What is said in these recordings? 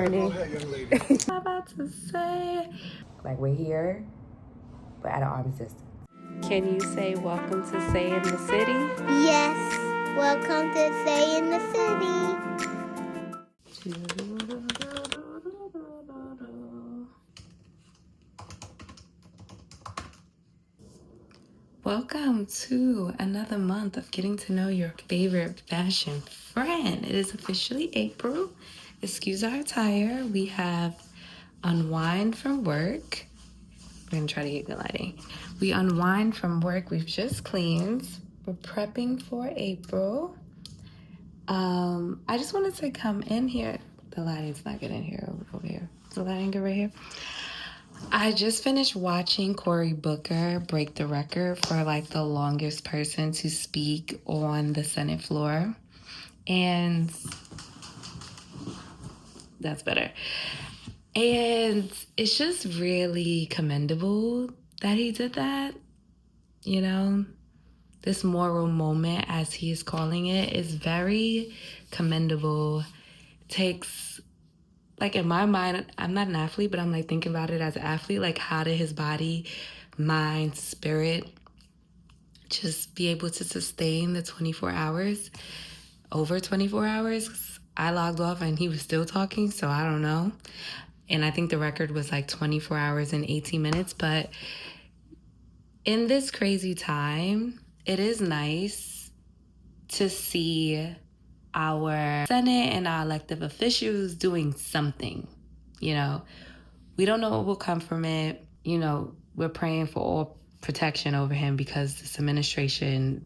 morning. Go ahead, young lady. I'm about to say, like, we're here, but at an arm's distance. Can you say welcome to Say in the City? Yes, welcome to Say in the City. Welcome to another month of getting to know your favorite fashion friend. It is officially April. Excuse our attire. We have unwind from work. We're gonna try to get good lighting. We unwind from work. We've just cleaned. We're prepping for April. I just wanted to come in here. The lighting's not good in here over here. Is the lighting good right here? I just finished watching Cory Booker break the record for like the longest person to speak on the Senate floor. And that's better. And it's just really commendable that he did that. You know, this moral moment, as he is calling it, is very commendable. Takes, like, in my mind, I'm not an athlete, but I'm like thinking about it as an athlete. Like, how did his body, mind, spirit just be able to sustain the 24 hours, over 24 hours? I logged off and he was still talking, so I don't know. And I think the record was like 24 hours and 18 minutes. But in this crazy time, it is nice to see our Senate and our elected officials doing something. You know, we don't know what will come from it. You know, we're praying for all protection over him because this administration,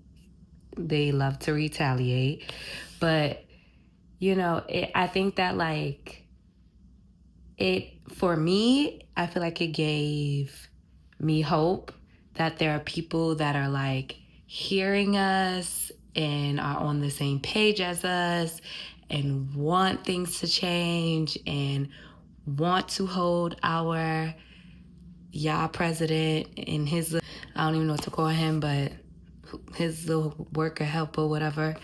they love to retaliate. But, you know, I think that, like, for me, I feel like it gave me hope that there are people that are like hearing us and are on the same page as us and want things to change and want to hold our president and his, I don't even know what to call him, but his little worker, helper, whatever,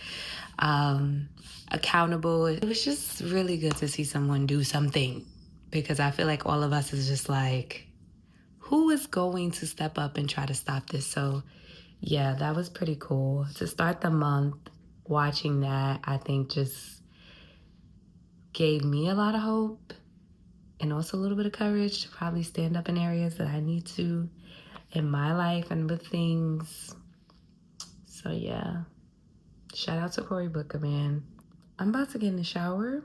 accountable. It was just really good to see someone do something, because I feel like all of us is just like, who is going to step up and try to stop this? So yeah, that was pretty cool. To start the month watching that, I think just gave me a lot of hope and also a little bit of courage to probably stand up in areas that I need to in my life and with things. So yeah, shout out to Cory Booker, man. I'm about to get in the shower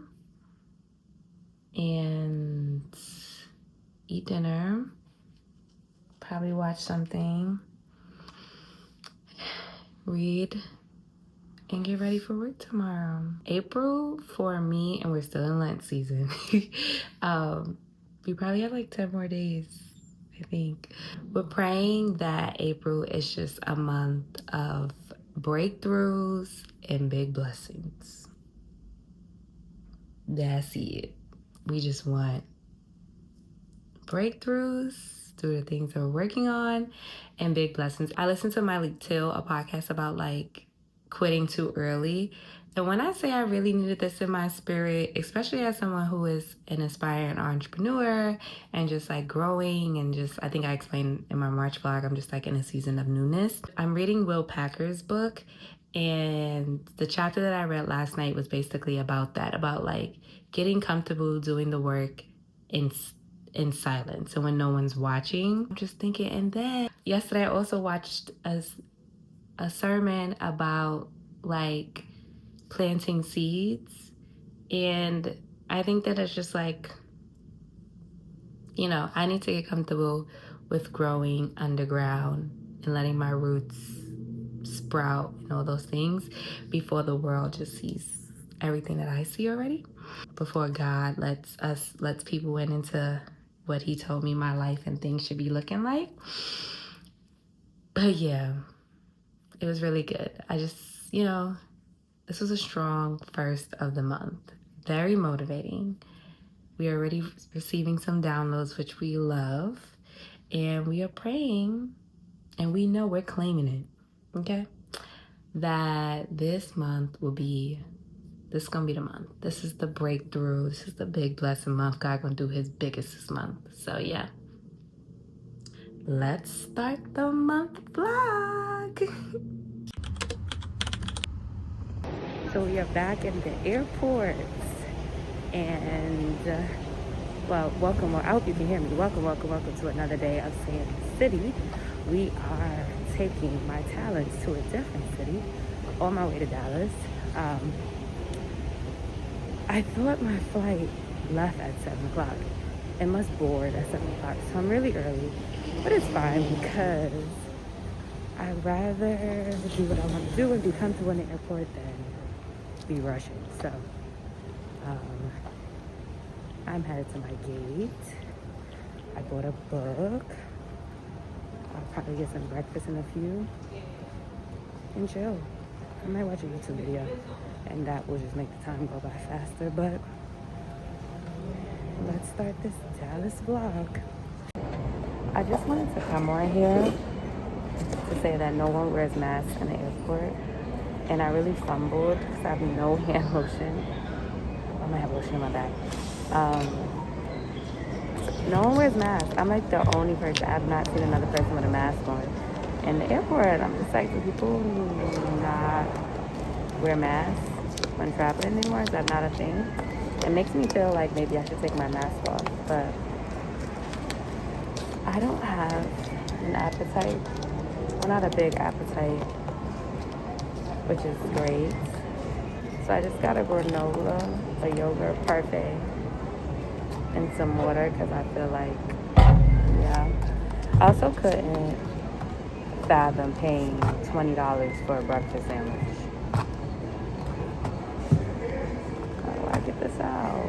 and eat dinner, probably watch something, read, and get ready for work tomorrow. April for me, and we're still in Lent season. We probably have like 10 more days, I think. We're praying that April is just a month of breakthroughs and big blessings. That's it. We just want breakthroughs through the things that we're working on and big blessings. I listened to Myliek Telle, a podcast about like quitting too early. And when I say I really needed this in my spirit, especially as someone who is an aspiring entrepreneur and just like growing and just, I think I explained in my March vlog, I'm just like in a season of newness. I'm reading Will Packer's book, and the chapter that I read last night was basically about that, about like getting comfortable doing the work in silence and when no one's watching. I'm just thinking. And then yesterday I also watched a sermon about like planting seeds, and I think that it's just like, you know, I need to get comfortable with growing underground and letting my roots sprout and all those things before the world just sees everything that I see already, before God lets people into what he told me my life and things should be looking like. But yeah, it was really good. I just, you know, this was a strong first of the month. Very motivating. We are already receiving some downloads, which we love. And we are praying, and we know we're claiming it, okay? That this month will be This is gonna be the month. This is the breakthrough. This is the big blessing month. God gonna do his biggest this month. So yeah. Let's start the month vlog. So we are back in the airport. And well, welcome. I hope you can hear me. Welcome to another day of Say in the City. We are taking my talents to a different city on my way to Dallas. I thought my flight left at 7 o'clock. It must board at 7 o'clock, so I'm really early. But it's fine because I'd rather do what I want to do and be comfortable in the airport than be rushing. So I'm headed to my gate. I bought a book. I'll probably get some breakfast in a few and chill. I might watch a YouTube video and that will just make the time go by faster, but let's start this Dallas vlog. I just wanted to come on here to say that no one wears masks in the airport, and I really fumbled because I have no hand lotion. I might have lotion in my bag. No one wears masks. I'm like the only person. I've not seen another person with a mask on. In the airport, I'm just like, do people not wear masks when traveling anymore? Is that not a thing? It makes me feel like maybe I should take my mask off, but I don't have an appetite. Well, not a big appetite, which is great. So I just got a granola, a yogurt parfait, and some water because I feel like, yeah. I also couldn't fathom paying $20 for a breakfast sandwich. How do I get this out?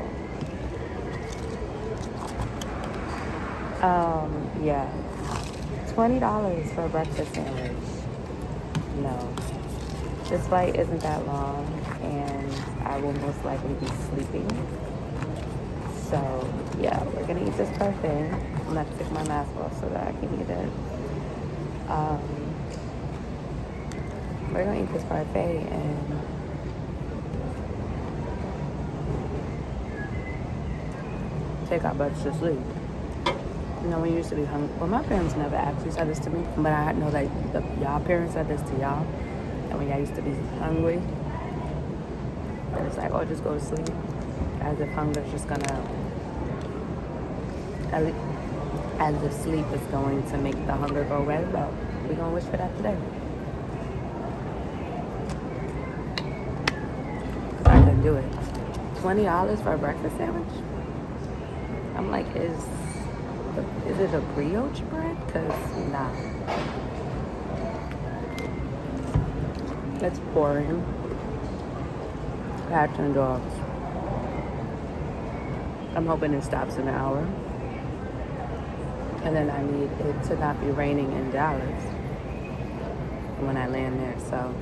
Yeah. $20 for a breakfast sandwich. No. This flight isn't that long, and I will most likely be sleeping. So, yeah, we're gonna eat this parfait. I'm gonna take my mask off so that I can eat it. We're gonna eat this parfait and take our butts to sleep. You know, we used to be hungry. Well, my parents never actually said this to me, but I know that y'all parents said this to y'all. And when y'all used to be hungry, and it's like, oh, just go to sleep. As if hunger's just gonna, as if sleep is going to make the hunger go away. But we're gonna wish for that today. I couldn't do it. $20 for a breakfast sandwich? I'm like, is it a brioche bread? Cause nah. It's boring. Cats and dogs. I'm hoping it stops in an hour. And then I need it to not be raining in Dallas when I land there. So,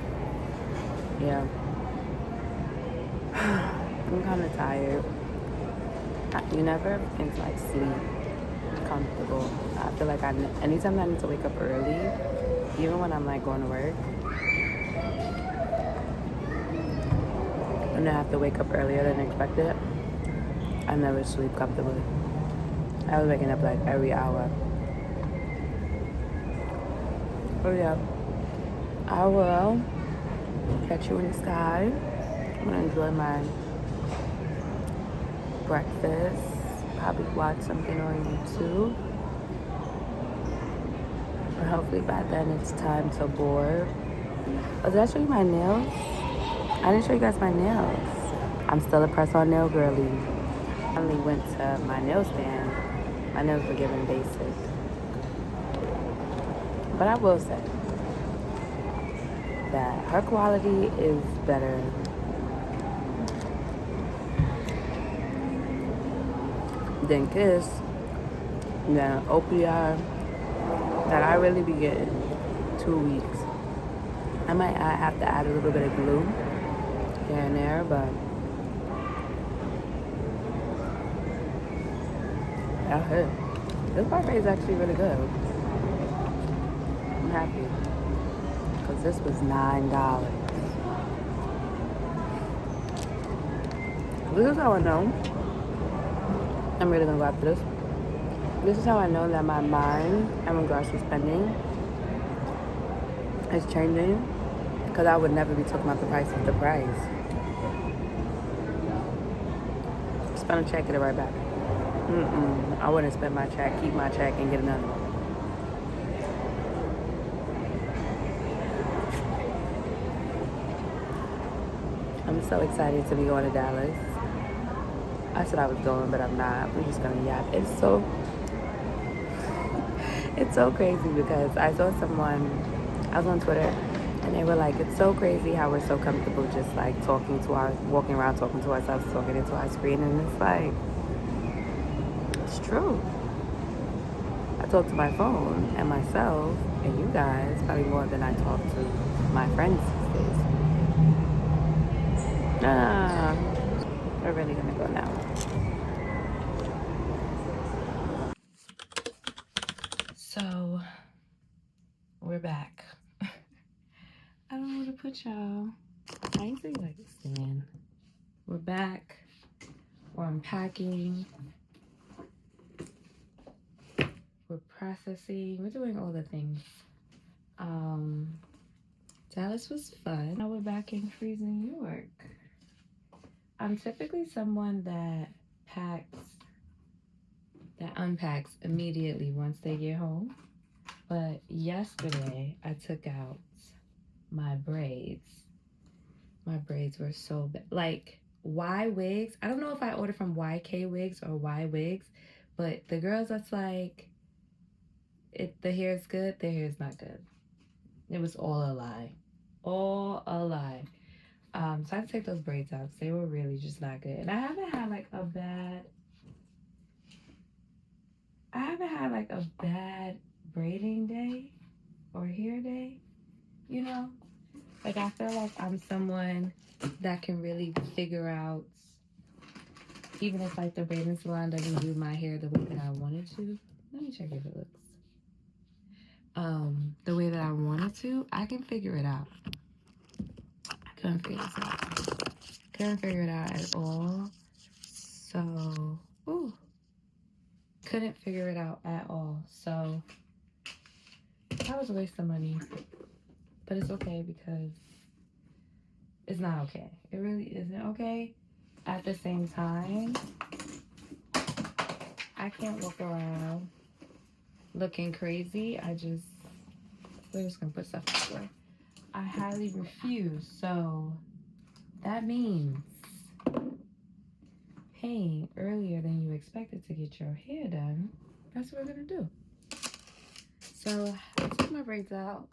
yeah. I'm kind of tired. You never can like sleep comfortable. I feel like anytime I need to wake up early, even when I'm like going to work, and I have to wake up earlier than expected, I never sleep comfortably. I was waking up like every hour. Oh yeah. I will catch you in the sky. I'm gonna enjoy my breakfast. Probably watch something on YouTube. And hopefully by then it's time to board. Oh, did I show you my nails? I didn't show you guys my nails. I'm still a press-on nail girly. I finally went to my nail stand. My nails were given basic. But I will say that her quality is better than Kiss, than OPI, that I really be getting 2 weeks. I might have to add a little bit of glue here and there, but that's it. This parfait is actually really good. I'm happy because this was $9. This is how I know. I'm really gonna go after this. This is how I know that my mind in regards to spending is changing. Because I would never be talking about the price of the price. Spend a check, get it right back. I wouldn't spend my check, keep my check, and get another one. I'm so excited to be going to Dallas. I said I was going, but I'm not. We're just gonna yap. It's so crazy because I saw someone, I was on Twitter, and they were like, it's so crazy how we're so comfortable just like walking around talking to ourselves, talking into our screen, and it's like, it's true. I talk to my phone and myself and you guys probably more than I talk to my friends these days. We're really gonna go now. So, we're back. I don't know where to put y'all. I ain't say like a stand. We're back. We're unpacking. We're processing. We're doing all the things. Dallas was fun. Now we're back in freezing New York. I'm typically someone that unpacks immediately once they get home. But yesterday I took out my braids. My braids were so bad. Like Y wigs. I don't know if I ordered from YK wigs or Y wigs, but the girls that's like the hair is good, their hair is not good. It was all a lie. All a lie. So I had to take those braids out because they were really just not good. And I haven't had like a bad braiding day or hair day, you know? Like I feel like I'm someone that can really figure out, even if like the braiding salon doesn't do my hair the way that I wanted to. Let me check if it looks. The way that I wanted to, I can figure it out. I couldn't figure this out. Couldn't figure it out at all. So, couldn't figure it out at all. So that was a waste of money. But it's okay because it's not okay. It really isn't okay. At the same time, I can't walk around looking crazy. We're just gonna put stuff everywhere. I highly refuse. So that means paying earlier than you expected to get your hair done. That's what we're gonna do. So I took my braids out.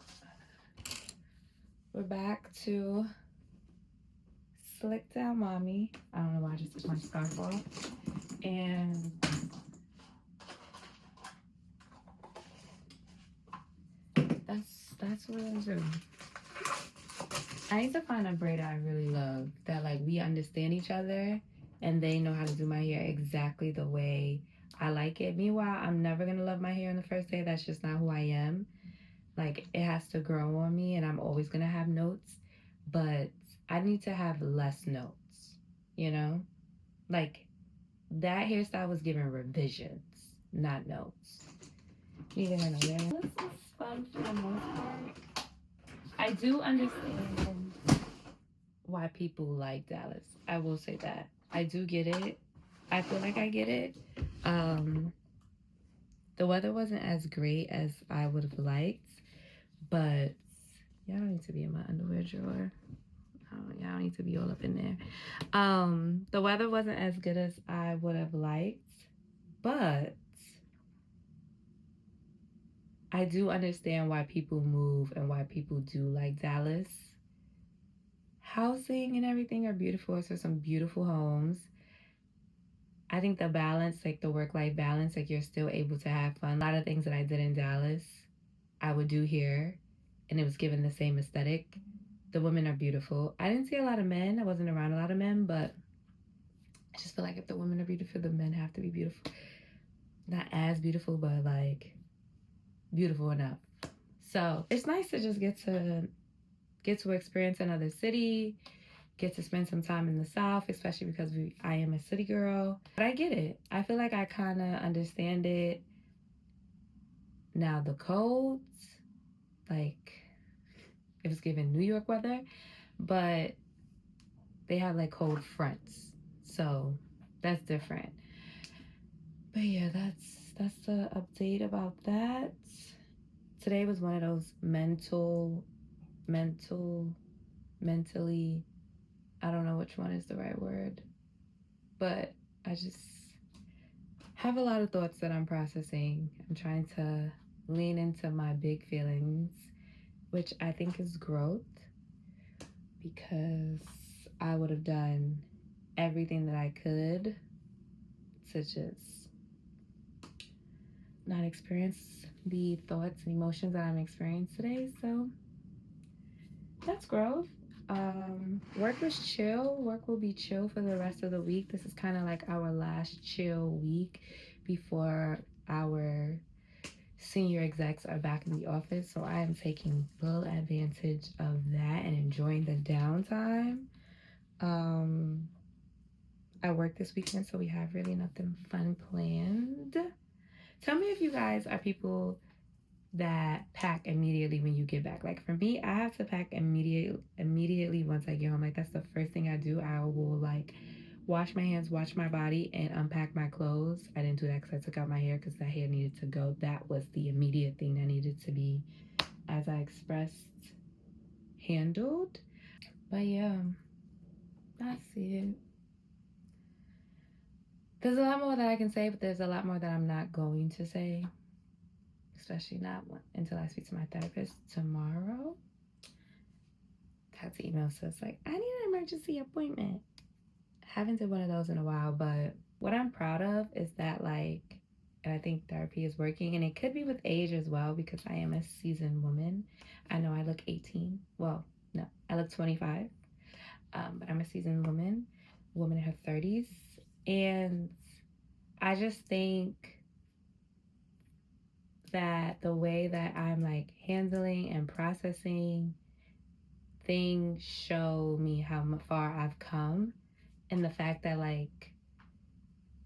We're back to slick down mommy. I don't know why I just took my scarf off. And that's what I'm doing. I need to find a braid I really love that like we understand each other and they know how to do my hair exactly the way I like it. Meanwhile, I'm never gonna love my hair on the first day. That's just not who I am. Like it has to grow on me and I'm always gonna have notes, but I need to have less notes, you know? Like that hairstyle was given revisions, not notes. Neither here nor there. This is fun for the most part. I do understand why people like Dallas. I will say that. I do get it. I feel like I get it. The weather wasn't as great as I would have liked, but y'all don't need to be in my underwear drawer. Y'all don't need to be all up in there. The weather wasn't as good as I would have liked, but I do understand why people move and why people do like Dallas. Housing and everything are beautiful. So some beautiful homes. I think the balance, like the work-life balance, like you're still able to have fun. A lot of things that I did in Dallas, I would do here, and it was given the same aesthetic. The women are beautiful. I didn't see a lot of men. I wasn't around a lot of men, but I just feel like if the women are beautiful, the men have to be beautiful. Not as beautiful, but like beautiful enough. So it's nice to just get to experience another city, get to spend some time in the South, especially because I am a city girl. But I get it. I feel like I kind of understand it. Now the colds, like it was given New York weather, but they have like cold fronts, so that's different. But yeah, that's the update about that. Today was one of those mentally, I don't know which one is the right word, but I just have a lot of thoughts that I'm processing. I'm trying to lean into my big feelings, which I think is growth, because I would have done everything that I could to just not experience the thoughts and emotions that I'm experiencing today. So that's growth. Work was chill. Work will be chill for the rest of the week. This is kind of like our last chill week before our senior execs are back in the office. So I am taking full advantage of that and enjoying the downtime. I work this weekend, so we have really nothing fun planned. Tell me if you guys are people that pack immediately when you get back. Like for me, I have to pack immediately once I get home. Like that's the first thing I do. I will like wash my hands, wash my body, and unpack my clothes. I didn't do that because I took out my hair because that hair needed to go. That was the immediate thing that needed to be, as I expressed, handled. But yeah, that's it. There's a lot more that I can say, but there's a lot more that I'm not going to say, especially not until I speak to my therapist tomorrow. Had to email says like, I need an emergency appointment. Haven't did one of those in a while, but what I'm proud of is that like, and I think therapy is working, and it could be with age as well because I am a seasoned woman. I know I look 18. Well, no, I look 25, but I'm a seasoned woman in her 30s, and I just think that the way that I'm like handling and processing things show me how far I've come, and the fact that like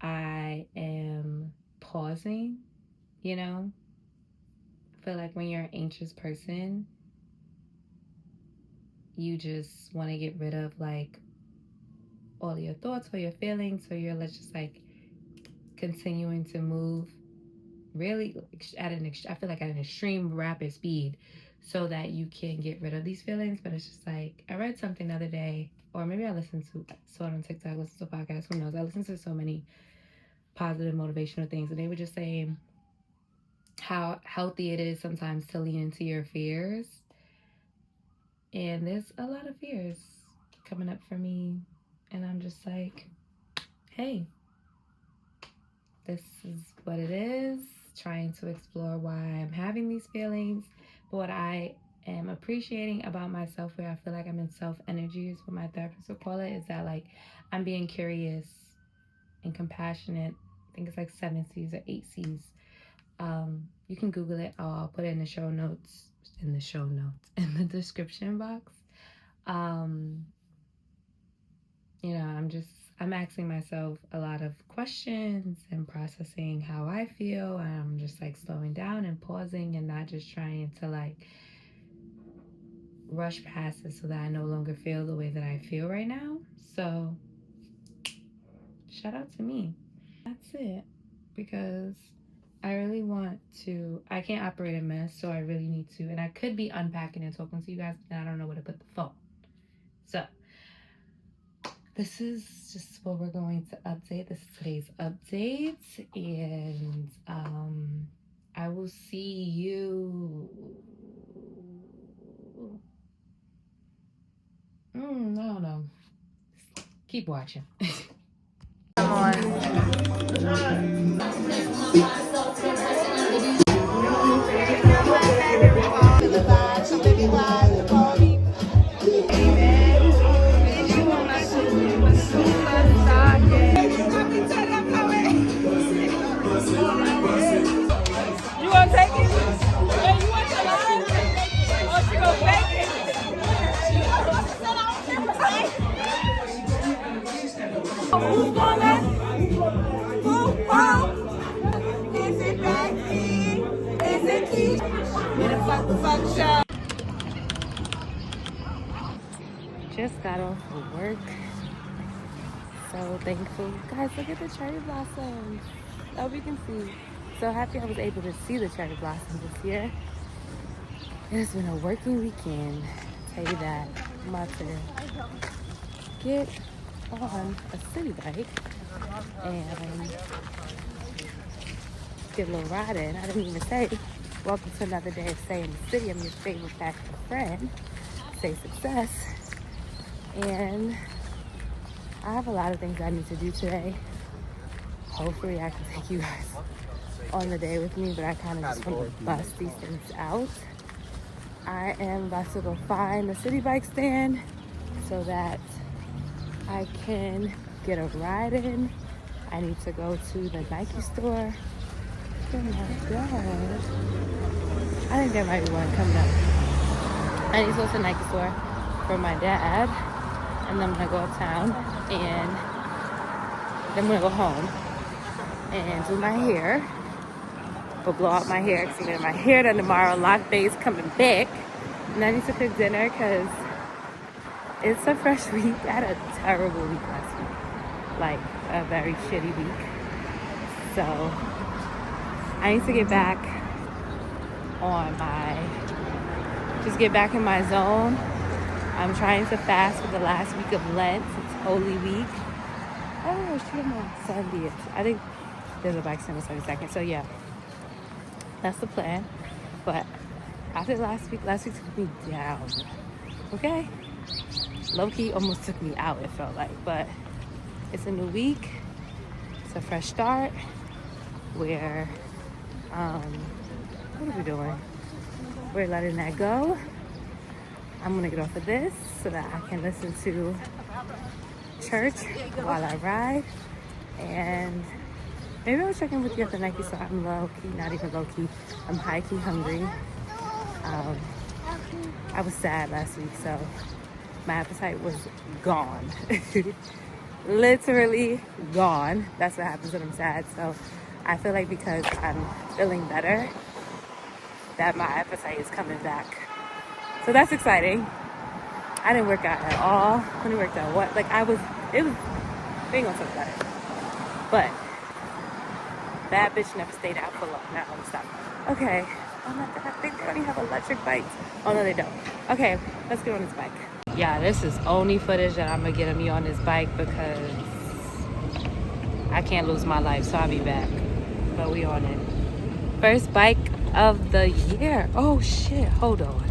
I am pausing, you know. I feel like when you're an anxious person, you just want to get rid of like all your thoughts or your feelings, so you're just like continuing to move really at I feel like at an extreme rapid speed so that you can get rid of these feelings. But it's just like, I read something the other day, or maybe I saw it on TikTok, listened to a podcast, who knows. I listen to so many positive motivational things, and they were just saying how healthy it is sometimes to lean into your fears. And there's a lot of fears coming up for me, and I'm just like, hey, this is what it is. Trying to explore why I'm having these feelings. But what I am appreciating about myself, where I feel like I'm in self energy, is what my therapist would call it, is that like I'm being curious and compassionate. I think it's like 7 C's or 8 C's. You can Google it. I'll put it in the show notes, in the description box. You know, I'm asking myself a lot of questions and processing how I feel. And I'm just like slowing down and pausing and not just trying to like rush past it so that I no longer feel the way that I feel right now. So shout out to me. That's it. Because I really want to, I can't operate a mess, so I really need to. And I could be unpacking and talking to you guys, and I don't know where to put the phone. So this is just what we're going to update. This is today's update, and I will see you. I don't know. Keep watching. You gonna take it? Yeah, you want your line? Oh, she gonna fake it? Just got off of work. So thankful. Guys, look at the cherry blossoms. I hope you can see. So happy I was able to see the cherry blossoms this year. It has been a working weekend. I'll tell you that. I'm about to get on a city bike and get a little ride in. I didn't even say, welcome to another day of Stay in the City. I'm your favorite pastor friend, Say Success. And I have a lot of things I need to do today. Hopefully I can take you guys on the day with me, but I kind of just want to bust these things out. I am about to go find the city bike stand so that I can get a ride in. I need to go to the Nike store. Oh my God. I think there might be one coming up. I need to go to the Nike store for my dad, and then I'm gonna go uptown, and then I'm gonna go home and do my hair, or blow out my hair, because I'm getting my hair done tomorrow. Lock Bay's coming back, and I need to cook dinner because it's a fresh week. I had a terrible week last week, like a very shitty week. So I need to get back on get back in my zone. I'm trying to fast for the last week of Lent. It's Holy Week. Oh, shoot, I'm on 70th. I think there's a bike stand on 72nd. So yeah, that's the plan. But after last week took me down. Okay? Low-key almost took me out, it felt like. But it's a new week. It's a fresh start. Where, what are we doing? We're letting that go. I'm gonna get off of this so that I can listen to church while I ride. And maybe I'll check in with you at the Nike store. I'm low-key, not even low-key. I'm high-key hungry. I was sad last week, so my appetite was gone. Literally gone. That's what happens when I'm sad. So I feel like because I'm feeling better, that my appetite is coming back. So that's exciting. I didn't work out at all. I didn't work out what? Like we ain't gonna talk about it. But bad bitch never stayed out for long. Now I'm gonna stop. Okay. Oh my God, I think they only have electric bikes. Oh no, they don't. Okay, let's get on this bike. Yeah, this is only footage that I'm gonna get of me on this bike because I can't lose my life, so I'll be back. But we on it. First bike of the year. Oh shit, hold on.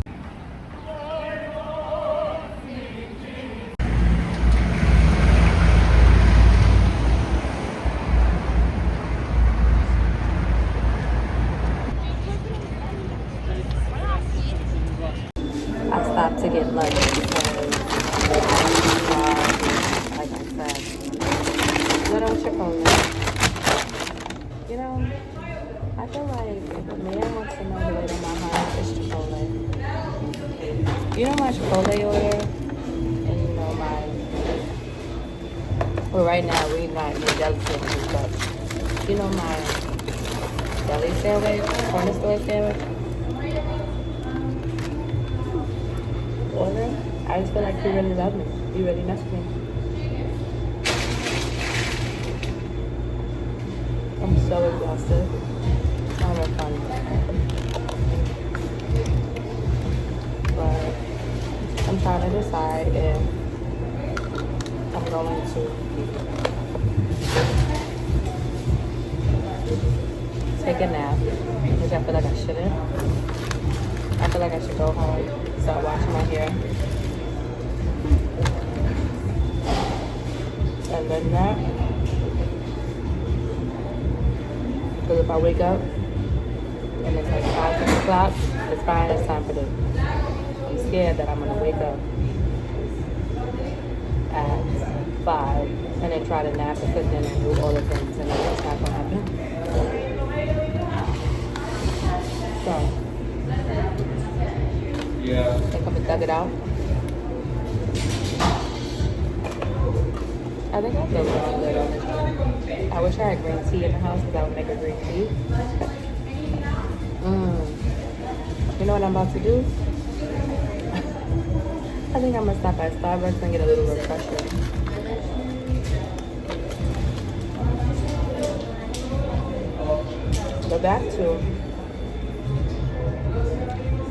I stopped to get lunch because, like I said, little Chipotle. You know, I feel like if a man wants to know the way to my heart, it's Chipotle. You know my Chipotle order, and you know well, right now we're not in the deli sandwiches, but you know my deli sandwich, corner store sandwich order. I just feel like he really loves me. He really messed with me. I'm so exhausted. I don't have fun. But I'm trying to decide if I'm going to take a nap, which I feel like I shouldn't. I feel like I should go home, start washing my hair, and then nap. Because if I wake up and it's like 5, 6 o'clock, it's fine, it's time for dinner. I'm scared that I'm going to wake up at 5 and then try to nap and cook dinner and do all the things, and then it's not going to happen. So, I think I'm going to thug it out. I think I feel really good on it. I wish I had green tea in the house because I would make a green tea. You know what I'm about to do? I think I'm gonna stop at Starbucks and get a little refresher. But back to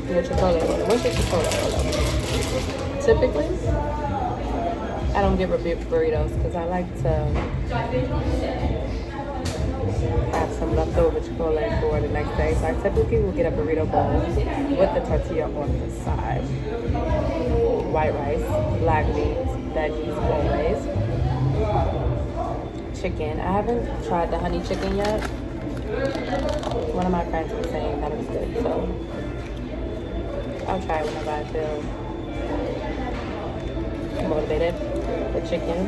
your Chipotle. What's your Chipotle? Typically, I don't get burritos because I like to have some leftover Chipotle for the next day. So I typically will get a burrito bowl with the tortilla on the side. White rice, black beans, veggies always. Chicken. I haven't tried the honey chicken yet. One of my friends was saying that it was good, so I'll try it whenever I feel motivated. The chicken.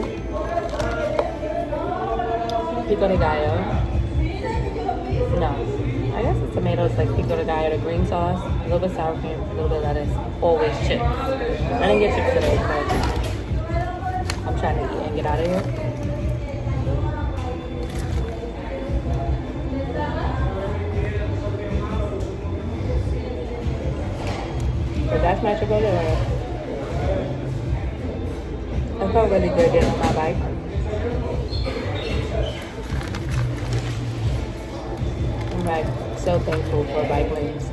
Pico de gallo. No. I guess it's tomatoes, like pico de gallo, the green sauce, a little bit sour cream, a little bit of lettuce, always chips. I didn't get chips today, but I'm trying to eat and get out of here. But that's my Chipotle. I felt really good getting on my bike. I'm like so thankful for bike lanes.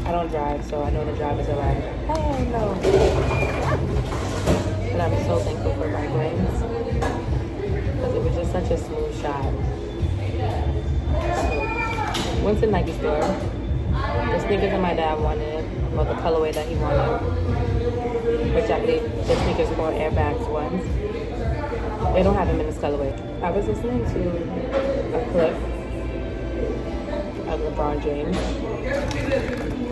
I don't drive, so I know the drivers are like, oh no. But I'm so thankful for bike lanes because it was just such a smooth shot. So, went to Nike store. The sneakers that my dad wanted, or the colorway that he wanted, which I believe the sneakers are called Airbags ones. They don't have them in this colorway. I was listening to a clip of Lebron James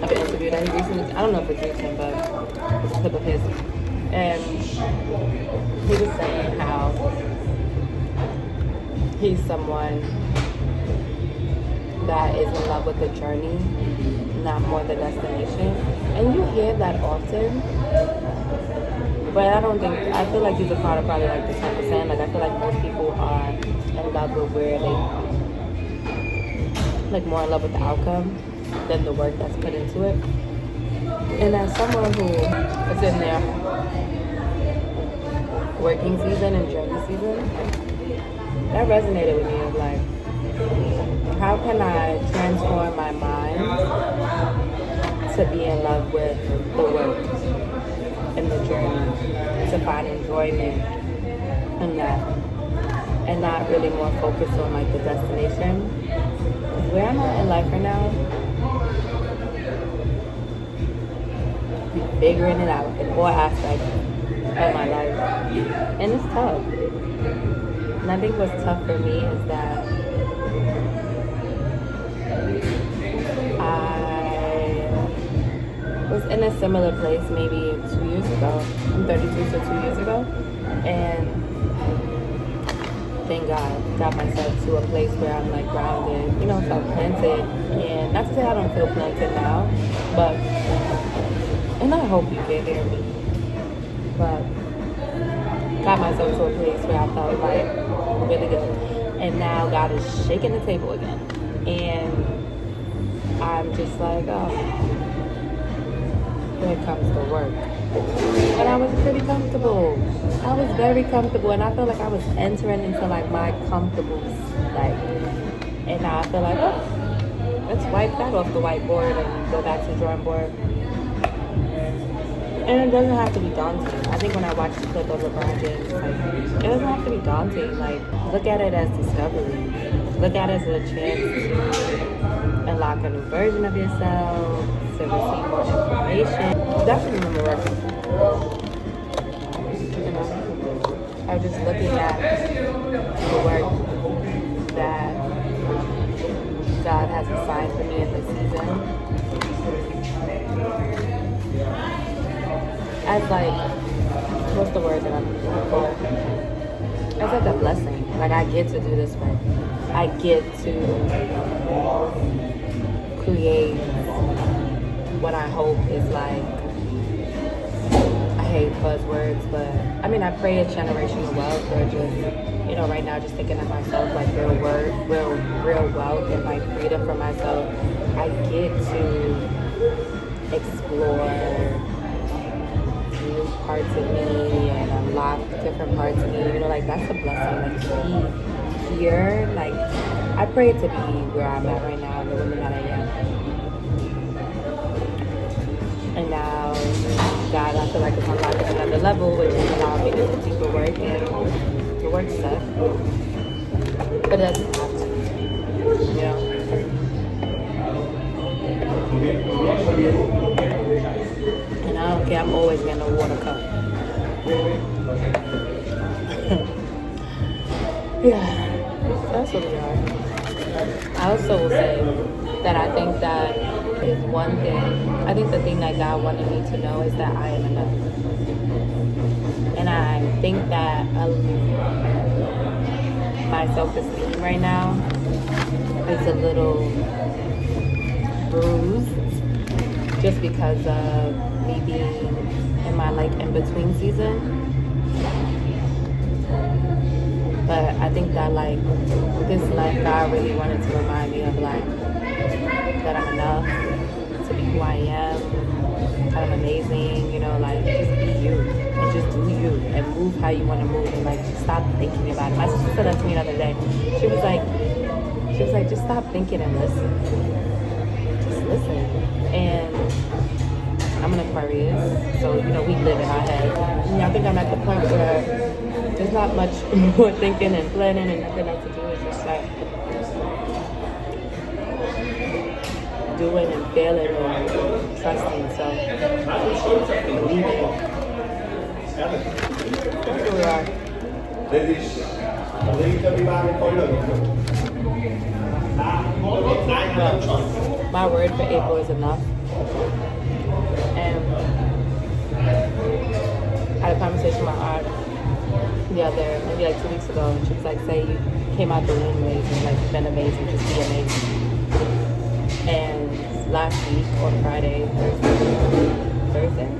of an interview that he recently, I don't know if it's recent, but it's a clip of his. And he was saying how he's someone that is in love with the journey, not more the destination. And you hear that often, but I feel like he's a part of probably like the 10%. Like I feel like most people are in love with where they, like more in love with the outcome than the work that's put into it. And as someone who is in their working season and journey season, that resonated with me of like, how can I transform my mind to be in love with the work and the journey, to find enjoyment in that, and not really more focused on like the destination. Where I'm at in life right now, figuring it out in all aspects of my life, and it's tough. And I think what's tough for me is that I was in a similar place maybe 2 years ago. I'm 32, so 2 years ago. And thank God, got myself to a place where I'm like grounded, felt planted. And not to say I don't feel planted now, but, and I hope you can hear me, but got myself to a place where I felt like really good. And now God is shaking the table again. And I'm just like, oh, here comes the work. But I was pretty comfortable. I was very comfortable, and I feel like I was entering into like my comfortable life. And now I feel like, oh, let's wipe that off the whiteboard and go back to the drawing board. And it doesn't have to be daunting. I think when I watched the clip of LeBron James, like, it doesn't have to be daunting. Like, look at it as discovery. Look at it as a chance to unlock a new version of yourself, to receive more information. Definitely remember working. I'm just looking at the work that God has assigned for me in this season as like, what's the word that I'm looking for? As like a blessing. Like I get to do this work. I get to create what I hope is like, I hate buzzwords, but I mean, I pray it's generational wealth, or just, right now just thinking of myself, like real wealth and like freedom for myself. I get to explore new parts of me and unlock different parts of me. You know, like that's a blessing. Like to be here, like I pray to be where I'm at right now, the woman that I am. And now, God, I feel like it's unlocking another level, which is allowing me to do deeper work, and the work stuff. But it doesn't have to, you know. And I don't care, I'm always getting a water cup. Yeah, that's what we are. I also will say that I think that is one thing. I think the thing that God wanted me to know is that I am enough. And I think that my self-esteem right now is a little bruised just because of me being in my like in-between season. But I think that like this life, God really wanted to remind me of like that I'm enough to be who I am, that I'm amazing, you know, like just be you and just do you and move how you want to move and like just stop thinking about it. My sister said that to me the other day. She was like, just stop thinking and listen. Just listen. And I'm an Aquarius, so you know we live in our head. And I think I'm at the point where there's not much more thinking and planning and nothing else to do. It's just like doing and failing and trusting. So believing. That's who we are. But my word for April is enough. And I had a conversation with my aunt maybe like 2 weeks ago, and she was like, say you came out the womb amazing, like you've been amazing, just be amazing. And last week on Friday, Thursday?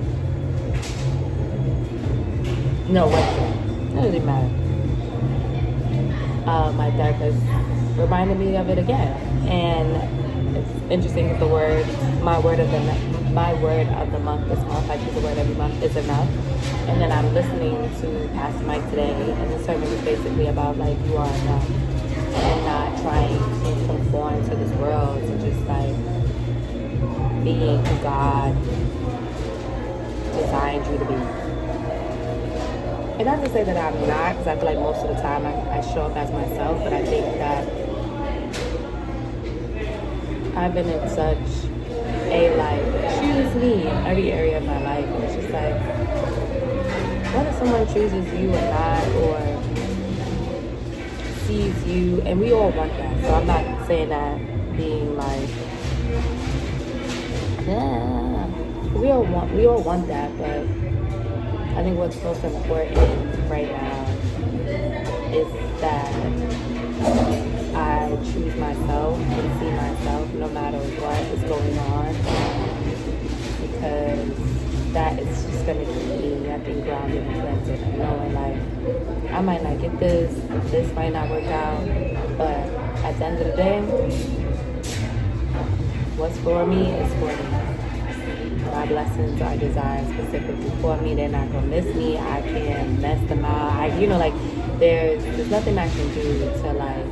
No, Wednesday. It doesn't even matter. My therapist reminded me of it again. And it's interesting because my word of the month this month, I choose a word every month, is enough. And then I'm listening to Pastor Mike today, and the sermon was basically about like you are enough and not trying to conform to this world, to just like being who God designed you to be. And not to say that I'm not, because I feel like most of the time I show up as myself, but I think that I've been in such a like choose me in every area of my life, and it's just like, what if someone chooses you or not, or sees you, and we all want that. So I'm not saying that being like, yeah, we all want that, but I think what's most important right now is that I choose myself and see myself no matter what is going on, because that is just going to keep me, I think, grounded and planted and knowing like I might not get this might not work out, but at the end of the day, what's for me is for me. My blessings are designed specifically for me. They're not gonna miss me. I can't mess them out. There's nothing I can do to like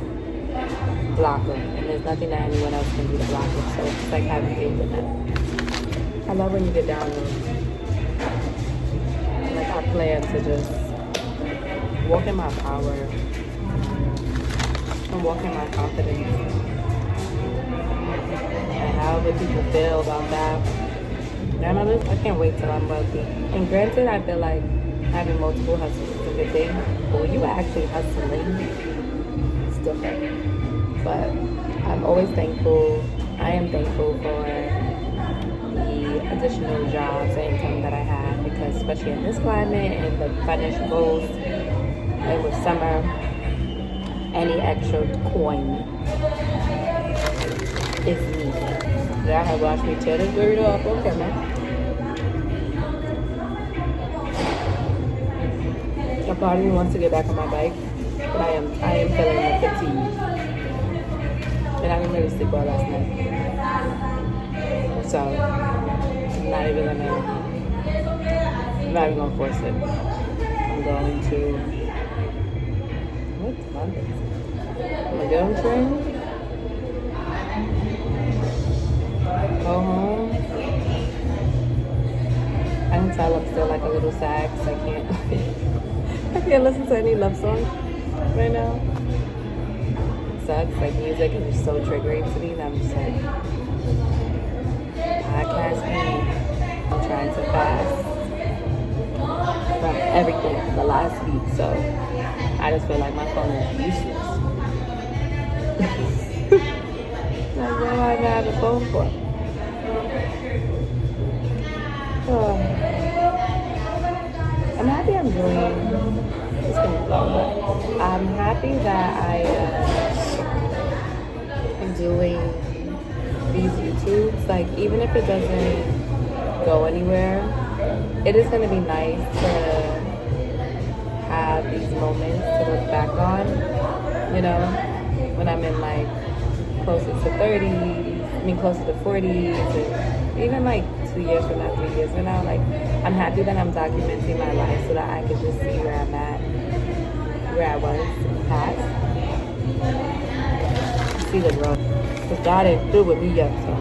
block them, and there's nothing that anyone else can do to block them. So it's like having faith in that. I love when you get down there. Like I plan to just walk in my power and walk in my confidence. And however people feel about that. I can't wait till I'm wealthy. And granted, I feel like having multiple hustles is a good thing. But when you are actually hustling, it's different. But I'm always thankful. I am thankful for the additional jobs and income that I have, because especially in this climate and the financial goals, and with summer, any extra coin is needed. Y'all have watched me tear this burrito up on camera. A part of me wants to get back on my bike, but I am feeling the fatigue. And I didn't really sleep well last night. So I'm not even gonna I'm not even gonna force it. I'm going to, what month is it? I'm gonna get on the train, go home. I can tell I'm still like a little sad because I can't I can't listen to any love songs right now. It sucks. Like music is just so triggering to me that I'm just like, podcast me. I'm trying to fast from everything for the last week, so I just feel like my phone is useless. Like, what do I even have a phone for? I'm happy I'm doing. It's been long, but I'm happy that I'm doing these YouTubes. Like, even if it doesn't go anywhere, it is gonna be nice to have these moments to look back on. You know, when I'm in like closer to 30s, closer to 40s, and even like 2 years from now, 3 years from now, like, I'm happy that I'm documenting my life so that I can just see where I'm at, where I was in the past. See the growth. Because God ain't through with me yet, so.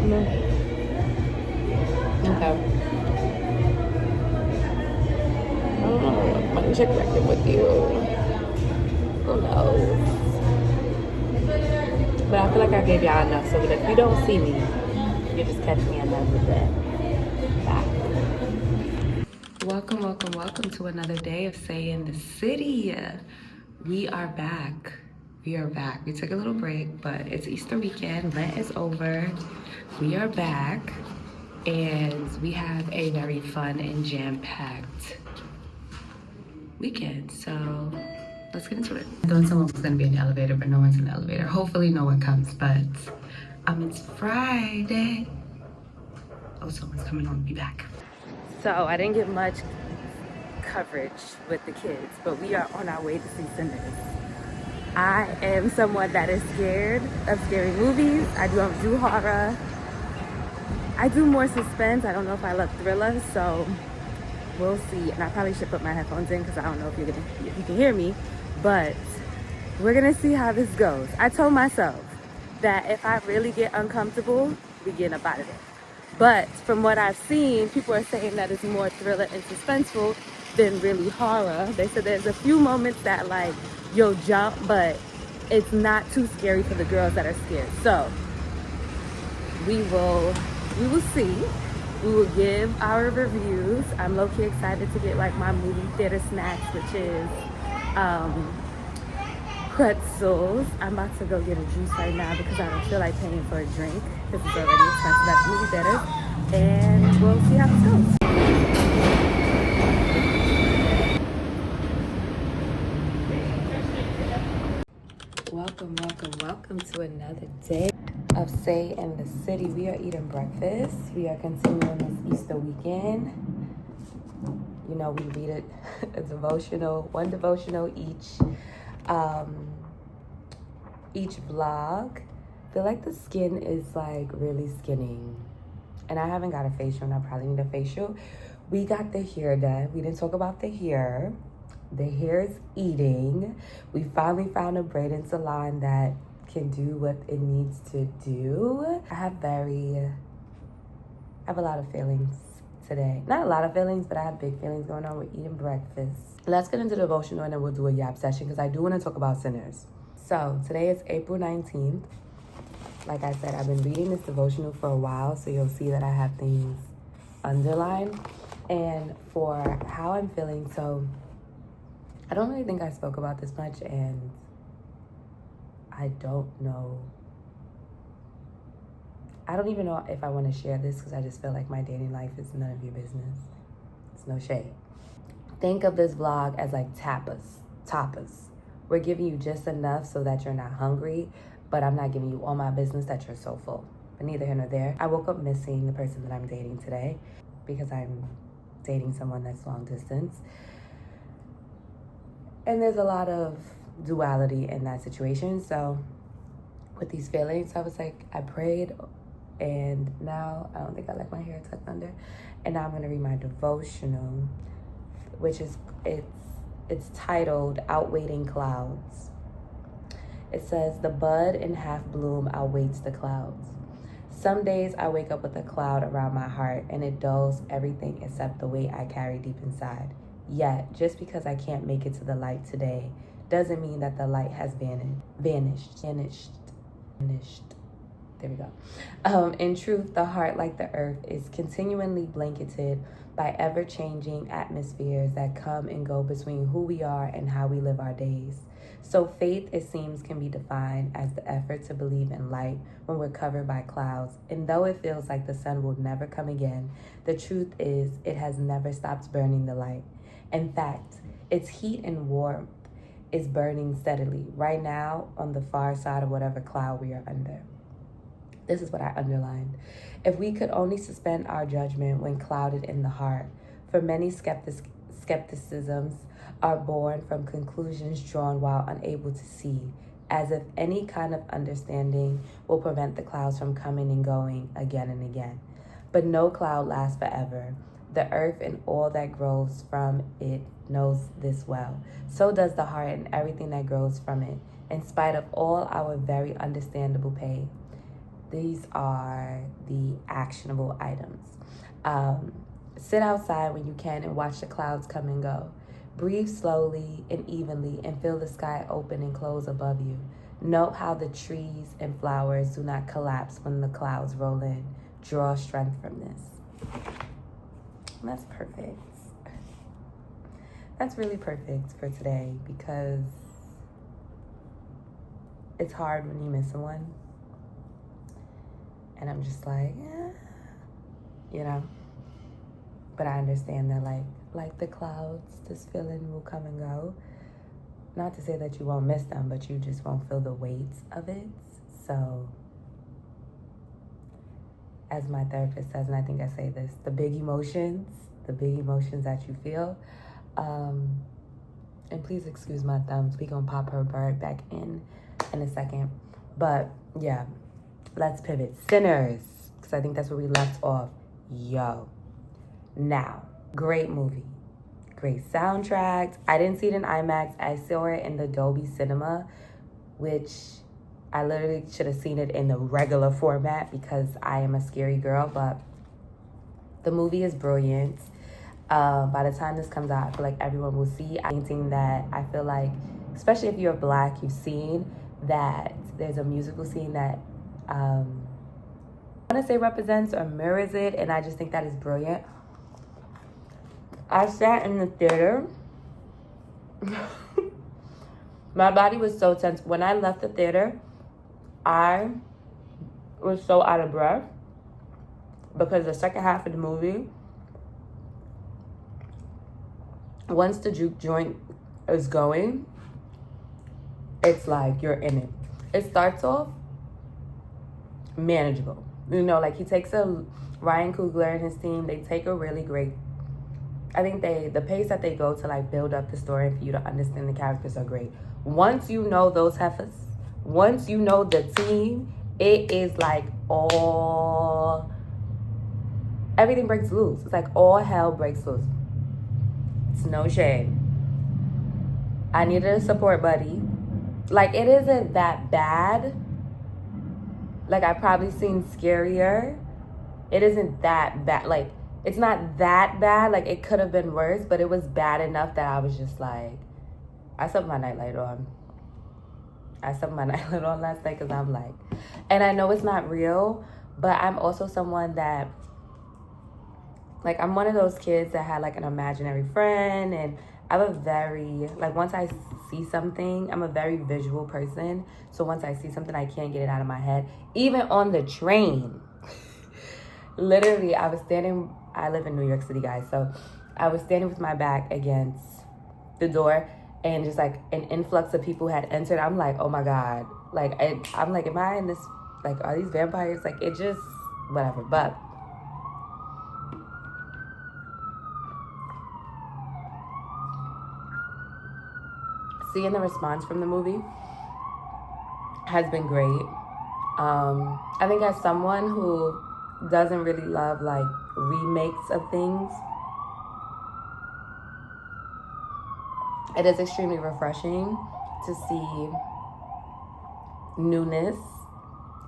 No. Okay. I don't know. I'm gonna check back in with you. Who knows? But I feel like I gave y'all enough so that if you don't see me, you just catch me another day. Bye. Welcome, welcome, welcome to another day of Say in the City. We are back. We are back. We took a little break, but it's Easter weekend. Lent is over. We are back. And we have a very fun and jam-packed weekend. So let's get into it. I thought someone was gonna be in the elevator, but no one's in the elevator. Hopefully no one comes, but it's Friday. Oh, someone's coming on. Be back. So I didn't get much coverage with the kids, but we are on our way to see Sinners. I am someone that is scared of scary movies. I don't do horror. I do more suspense. I don't know if I love thrillers, so we'll see. And I probably should put my headphones in because I don't know if you can hear me, but we're gonna see how this goes. I told myself that if I really get uncomfortable, we getting up out of there. But from what I've seen, people are saying that it's more thriller and suspenseful than really horror. They said there's a few moments that like you'll jump, but it's not too scary for the girls that are scared. So we will see. We will give our reviews. I'm low-key excited to get like my movie theater snacks, which is pretzels. I'm about to go get a juice right now because I don't feel like paying for a drink because it's already expensive at the movie theater. And we'll see how this goes. Welcome, welcome, welcome to another day of Say in the City. We are eating breakfast. We are continuing this Easter weekend. You know, we read it a devotional, one devotional each vlog. I feel like the skin is like really skinning. And I haven't got a facial and I probably need a facial. We got the hair done. We didn't talk about the hair. The hair is eating. We finally found a braiding salon that can do what it needs to do. I have a lot of feelings today. Not a lot of feelings, but I have big feelings going on. We're eating breakfast. Let's get into the devotional and then we'll do a yap session because I do want to talk about sinners. So today is April 19th. Like I said, I've been reading this devotional for a while, so you'll see that I have things underlined. And for how I'm feeling, so I don't really think I spoke about this much, and I don't even know if I want to share this because I just feel like my dating life is none of your business. It's no shade. Think of this vlog as like tapas. We're giving you just enough so that you're not hungry, but I'm not giving you all my business that you're so full. But neither here nor there. I woke up missing the person that I'm dating today because I'm dating someone that's long distance. And there's a lot of duality in that situation. So with these feelings, I was like, I prayed And now I don't think I like my hair tucked under. And now I'm gonna read my devotional, which is it's titled Outwaiting Clouds. It says, the bud in half bloom outweighs the clouds. Some days I wake up with a cloud around my heart and it dulls everything except the weight I carry deep inside. Yet, just because I can't make it to the light today doesn't mean that the light has vanished. There we go. In truth, the heart, like the earth, is continually blanketed by ever-changing atmospheres that come and go between who we are and how we live our days. So faith, it seems, can be defined as the effort to believe in light when we're covered by clouds. And though it feels like the sun will never come again, the truth is it has never stopped burning the light. In fact, its heat and warmth is burning steadily right now on the far side of whatever cloud we are under. This is what I underlined. If we could only suspend our judgment when clouded in the heart, for many skepticisms are born from conclusions drawn while unable to see, as if any kind of understanding will prevent the clouds from coming and going again and again. But no cloud lasts forever. The earth and all that grows from it knows this well. So does the heart and everything that grows from it, in spite of all our very understandable pain. These are the actionable items. Sit outside when you can and watch the clouds come and go. Breathe slowly and evenly and feel the sky open and close above you. Note how the trees and flowers do not collapse when the clouds roll in. Draw strength from this. That's perfect. That's really perfect for today because it's hard when you miss someone. And I'm just like, But I understand that like the clouds, this feeling will come and go. Not to say that you won't miss them, but you just won't feel the weight of it. So, as my therapist says, and I think I say this, the big emotions that you feel. And please excuse my thumbs. We gonna pop her bird back in a second. But yeah, let's pivot. Sinners, because I think that's where we left off. Now, great movie. Great soundtrack. I didn't see it in IMAX. I saw it in the Dolby Cinema, which I literally should have seen it in the regular format because I am a scary girl, but the movie is brilliant. By the time this comes out, I feel like everyone will see anything that I feel like, especially if you're Black, you've seen that there's a musical scene that I want to say represents or mirrors it, and I just think that is brilliant. I sat in the theater. My body was so tense. When I left the theater, I was so out of breath because the second half of the movie, once the juke joint is going, it's like you're in it. It starts off manageable. Like he takes Ryan Coogler and his team, they take a really great, I think the pace that they go to like build up the story and for you to understand the characters are great. Once you know those heifers, once you know the team, it is like everything breaks loose. It's like all hell breaks loose. It's no shade. I needed a support buddy. Like, it isn't that bad. Like, I've probably seen scarier. It isn't that bad. Like, it's not that bad. Like, it could have been worse, but it was bad enough that I was just like, I slept my nightlight on. last night because I'm like, and I know it's not real, but I'm also someone that, like, I'm one of those kids that had like an imaginary friend, and I'm a very, like, once I see something, I'm a very visual person. So once I see something, I can't get it out of my head. Even on the train. Literally, I live in New York City, guys. So I was standing with my back against the door, and just like an influx of people had entered. I'm like, oh my God. Like, I'm like, am I in this, like, are these vampires? Like, it just, whatever. But seeing the response from the movie has been great. I think as someone who doesn't really love like remakes of things, it is extremely refreshing to see newness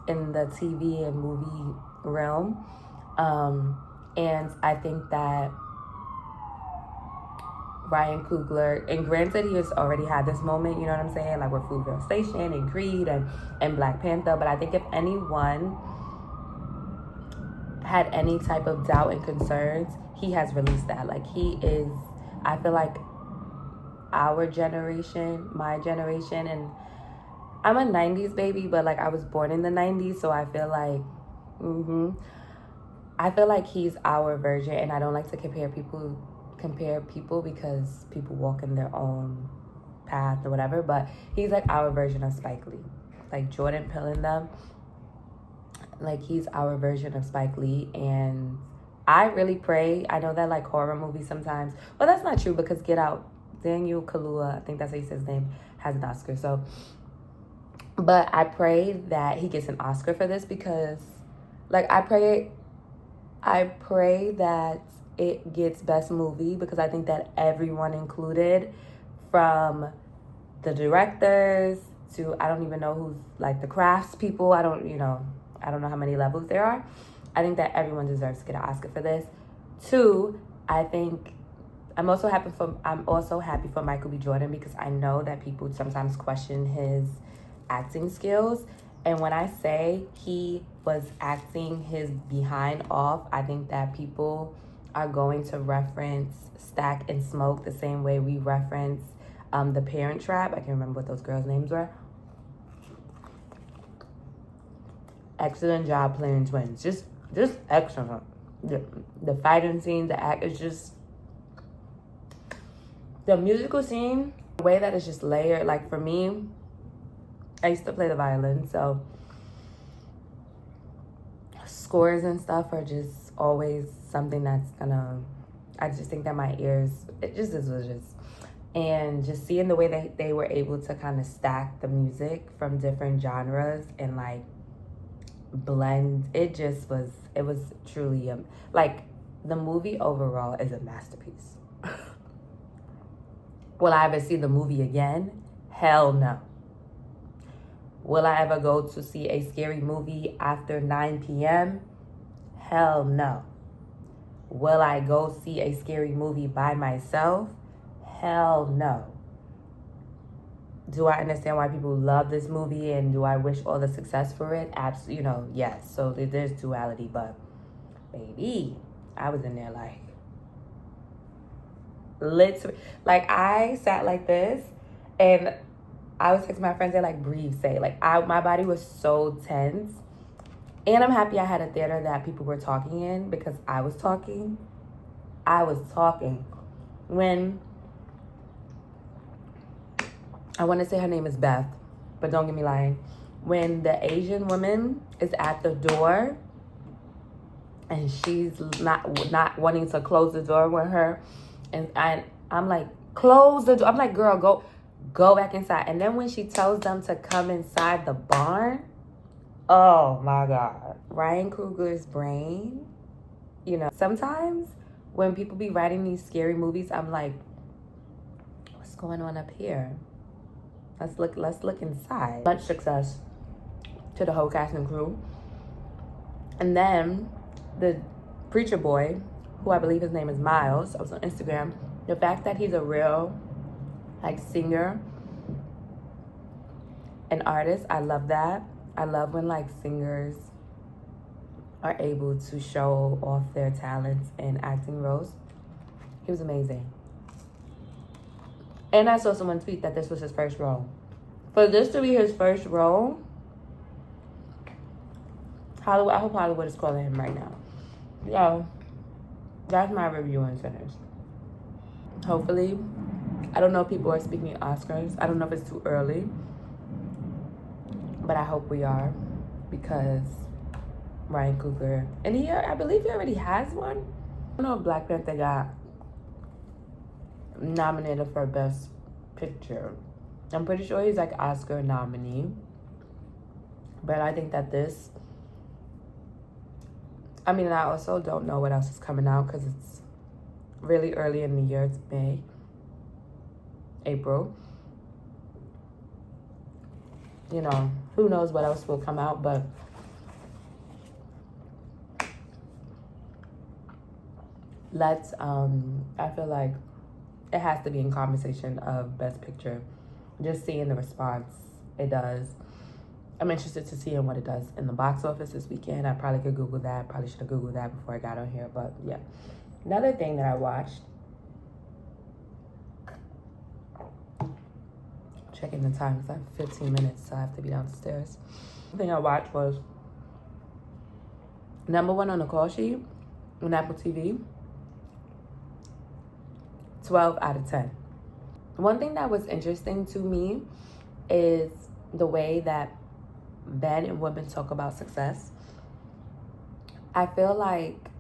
in the TV and movie realm. And I think that Ryan Coogler, and granted he has already had this moment, you know what I'm saying, like with Fruitvale Station and Creed and Black Panther, but I think if anyone had any type of doubt and concerns, he has released that. Like he is, I feel like our generation, my generation, and I'm a 90s baby, but like I was born in the 90s, so I feel like I feel like he's our version, and I don't like to compare people because people walk in their own path or whatever, but he's like our version of Spike Lee. Like Jordan Peele and them, like he's our version of Spike Lee. And I really pray, I know that like horror movies sometimes, well that's not true because Get Out, Daniel Kaluuya, I think that's how he says his name, has an Oscar. So, but I pray that he gets an Oscar for this because like I pray that it gets best movie, because I think that everyone included, from the directors to I don't even know who's like the crafts people, I don't know how many levels there are. I think that everyone deserves to get an Oscar for this. Two, I think I'm also happy for Michael B. Jordan, because I know that people sometimes question his acting skills. And when I say he was acting his behind off, I think that people are going to reference Stack and Smoke the same way we reference The Parent Trap. I can't remember what those girls' names were. Excellent job playing twins. Just excellent. The fighting scene, the act is just, the musical scene, the way that it's just layered. Like for me, I used to play the violin, so scores and stuff are just always something that's gonna, I just think that my ears, it just is what it is. And just seeing the way that they were able to kind of stack the music from different genres and like blend, it was truly like the movie overall is a masterpiece. Will I ever see the movie again? Hell no. Will I ever go to see a scary movie after 9 p.m.? Hell no. Will I go see a scary movie by myself? Hell no. Do I understand why people love this movie, and do I wish all the success for it? Absolutely, yes. So there's duality, but baby, I was in there like, literally, like I sat like this, and I was texting my friends, they're like, breathe, say, like my body was so tense. And I'm happy I had a theater that people were talking in, because I was talking. When, I want to say her name is Beth, but don't get me lying. When the Asian woman is at the door and she's not wanting to close the door with her, and I'm like, close the door. I'm like, girl, go back inside. And then when she tells them to come inside the barn, oh my God. Ryan Coogler's brain, sometimes when people be writing these scary movies, I'm like, what's going on up here? Let's look inside. Much success to the whole cast and crew. And then the preacher boy, who I believe his name is Miles, I was on Instagram, the fact that he's a real like singer and artist, I love that. I love when like singers are able to show off their talents in acting roles. He was amazing. And I saw someone tweet that this was his first role. For this to be his first role, Hollywood, I hope Hollywood is calling him right now. Yo, that's my review and finish. Hopefully, I don't know if people are speaking Oscars. I don't know if it's too early, but I hope we are, because Ryan Coogler, and I believe he already has one. I don't know if Black Panther got nominated for Best Picture. I'm pretty sure he's like Oscar nominee. But I think that this, I mean, I also don't know what else is coming out because it's really early in the year. It's May, April. You know, who knows what else will come out, but let's, I feel like it has to be in conversation of Best Picture. Just seeing the response it does. I'm interested to see what it does in the box office this weekend. I probably could Google that. Probably should have Googled that before I got on here, but yeah. Another thing that I watched, checking the time, because I have 15 minutes, so I have to be downstairs. The thing I watched was #1 on the call sheet on Apple TV, 12 out of 10. One thing that was interesting to me is the way that men and women talk about success. I feel like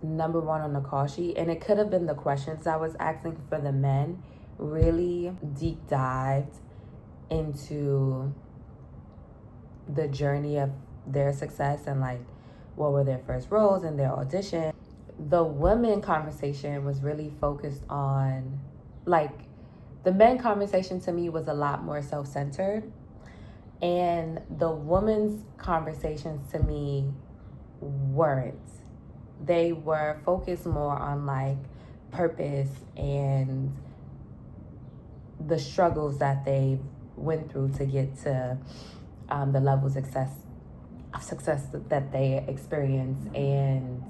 #1 on the call sheet, and it could have been the questions I was asking for the men, really deep dived into the journey of their success and like what were their first roles and their audition. The women conversation was really focused on, like, the men conversation to me was a lot more self-centered, and the women's conversations to me weren't. They were focused more on like purpose and the struggles that they went through to get to the level of success that they experience, and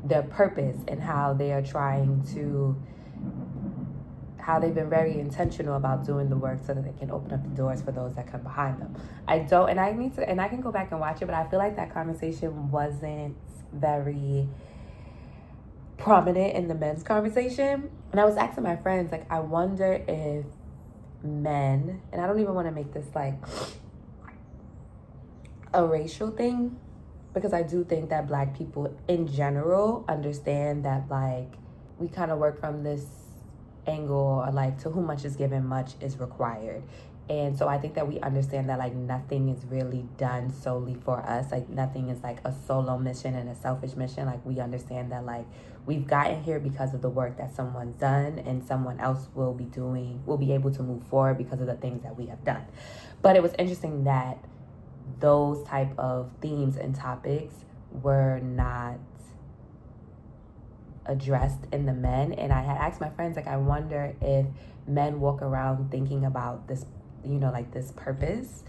their purpose and how they are trying to, how they've been very intentional about doing the work so that they can open up the doors for those that come behind them. I can go back and watch it, but I feel like that conversation wasn't very prominent in the men's conversation. And I was asking my friends, like, I wonder if men, and I don't even want to make this like a racial thing, because I do think that Black people in general understand that, like, we kind of work from this angle, or like, to whom much is given, much is required. And so I think that we understand that, like, nothing is really done solely for us. Like, nothing is like a solo mission and a selfish mission. Like, we understand that, like, we've gotten here because of the work that someone's done, and someone else will be able to move forward because of the things that we have done. But it was interesting that those type of themes and topics were not addressed in the men. And I had asked my friends, like, I wonder if men walk around thinking about this, you know, like, this purpose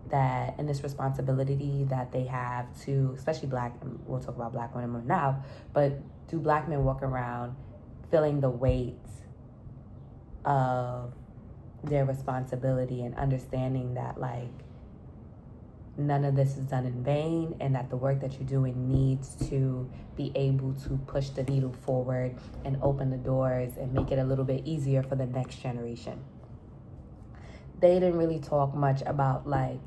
that, and this responsibility that they have to, especially Black, we'll talk about Black women more now, but do Black men walk around feeling the weight of their responsibility and understanding that, like, none of this is done in vain, and that the work that you're doing needs to be able to push the needle forward and open the doors and make it a little bit easier for the next generation. They didn't really talk much about, like,